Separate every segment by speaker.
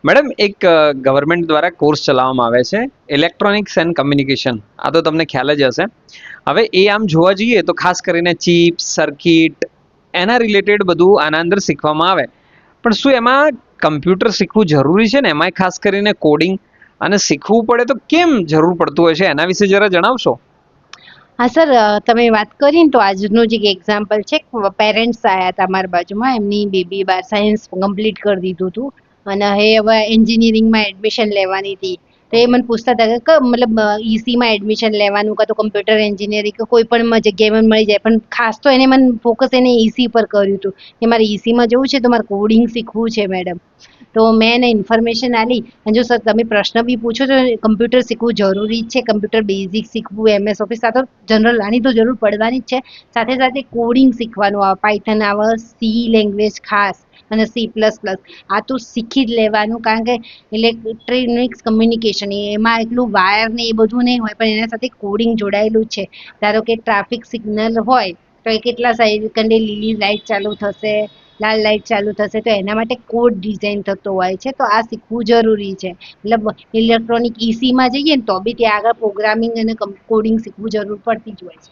Speaker 1: Madam એક government દ્વારા course ચલાવવામાં આવે છે ઇલેક્ટ્રોનિક્સ એન્ડ કમ્યુનિકેશન. આ તો તમને ખ્યાલ જ હશે. હવે એ આમ જોવા જઈએ તો ખાસ કરીને ચિપ્સ, સર્કિટ એના રિલેટેડ બધું આના અંદર શીખવામાં આવે. પણ શું એમાં કમ્પ્યુટર શીખવું જરૂરી છે ને, એમાંય ખાસ કરીને કોડિંગ અને શીખવું પડે તો કેમ જરૂર પડતું હોય છે, એના વિશે જરા જણાવશો?
Speaker 2: હા સર, તમે વાત કરી ને તો આજનું જ એક એક્ઝામ્પલ છે. પેરેન્ટ્સ આવ્યા હતા મારા બાજુમાં, એમની બેબી બાર સાયન્સ કમ્પ્લીટ કરી દીધું હતું અને હવે એન્જિનિયરિંગમાં એડમિશન લેવાની હતી. તો એ મને પૂછતા હતા કે મતલબ ઈસીમાં એડમિશન લેવાનું કાં તો કમ્પ્યુટર એન્જિનિયરિંગ કે કોઈ પણ જગ્યાએ મને મળી જાય, પણ ખાસ તો એને મને ફોકસ એને ઈસી પર કર્યું હતું કે મારે ઈસીમાં જવું છે તો મારે કોડિંગ શીખવું છે મેડમ. તો મેં એને ઇન્ફોર્મેશન આલી. અને જો સર તમે પ્રશ્ન બી પૂછો તો કમ્પ્યુટર શીખવું જરૂરી છે, કમ્પ્યુટર બેઝિક શીખવું, એમએસ ઓફિસ આ તો જનરલ આની તો જરૂર પડવાની જ છે. સાથે સાથે કોડિંગ શીખવાનું આવે, પાયથન આવે, સી લેંગ્વેજ ખાસ અને C++. આ તો શીખી જ લેવાનું, કારણ કે ઇલેક્ટ્રોનિક્સ કમ્યુનિકેશન એમાં એટલું વાયર ને એ બધું નહીં હોય, પણ એના સાથે કોડિંગ જોડાયેલું છે. ધારો કે ટ્રાફિક સિગ્નલ હોય તો એ કેટલા સેકન્ડે લીલી લાઇટ ચાલુ થશે, લાલ લાઇટ ચાલુ થશે, તો એના માટે કોડ ડિઝાઇન થતો હોય છે. તો આ શીખવું જરૂરી છે. મતલબ ઇલેક્ટ્રોનિક ઈસીમાં જઈએ ને તો બી ત્યાં આગળ પ્રોગ્રામિંગ અને કોડિંગ શીખવું જરૂર પડતી જ હોય છે.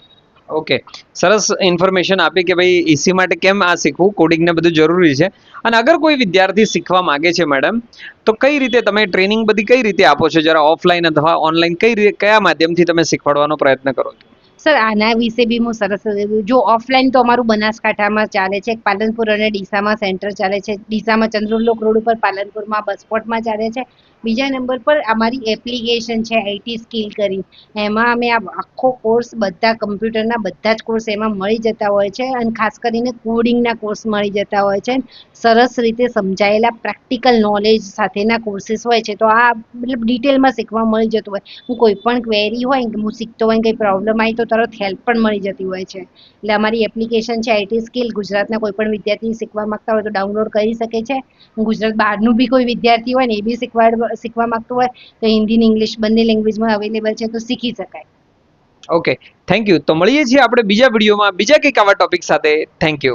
Speaker 1: ઓકે, સરસ ઇન્ફોર્મેશન આપી કે ભાઈ ઈસી માટે કેમ આ શીખવું, કોડિંગ ને બધું જરૂરી છે. અને અગર કોઈ વિદ્યાર્થી શીખવા માંગે છે મેડમ, તો કઈ રીતે તમે ટ્રેનિંગ બધી કઈ રીતે આપો છો? જરા ઓફલાઈન અથવા ઓનલાઈન કઈ રીતે, કયા માધ્યમથી તમે શીખવાડવાનો પ્રયત્ન કરો છો?
Speaker 2: સર આના વિશે બી હું સરસ, જો ઓફલાઈન તો અમારું બનાસકાંઠામાં ચાલે છે, પાલનપુર અને ડીસામાં સેન્ટર ચાલે છે. ડીસામાં ચંદ્રલોક રોડ ઉપર, પાલનપુરમાં બસપોર્ટમાં ચાલે છે. બીજા નંબર પર અમારી એપ્લિકેશન છે આઈટી સ્કિલ કરી, એમાં અમે આ આખો કોર્સ બધા કમ્પ્યુટરના બધા જ કોર્સ એમાં મળી જતા હોય છે. અને ખાસ કરીને કોડિંગના કોર્સ મળી જતા હોય છે. સરસ રીતે સમજાયેલા પ્રેક્ટિકલ નોલેજ સાથેના કોર્सेस હોય છે. તો આ મતલબ ડિટેલમાં શીખવા મળી જતું હોય. હું કોઈ પણ ક્વેરી હોય કે હું શીખતો હોય, કંઈ પ્રોબ્લેમ આવી તો તરત હેલ્પ પણ મળી જતી હોય છે. એટલે અમારી એપ્લિકેશન છે આઈટી સ્કિલ, ગુજરાતના કોઈ પણ વિદ્યાર્થી શીખવા માંગતા હોય તો ડાઉનલોડ કરી શકે છે. ગુજરાત બહારનું બી કોઈ વિદ્યાર્થી હોય ને એ બી શીખવા માંગતું હોય તો હિન્દી ને ઇંગ્લિશ બંને લેંગ્વેજમાં અવેલેબલ છે, તો શીખી શકાય.
Speaker 1: Okay, thank you. તો મળીએ છીએ આપણે બીજા વિડીયોમાં બીજા કંઈક આવા ટોપિક સાથે. Thank you.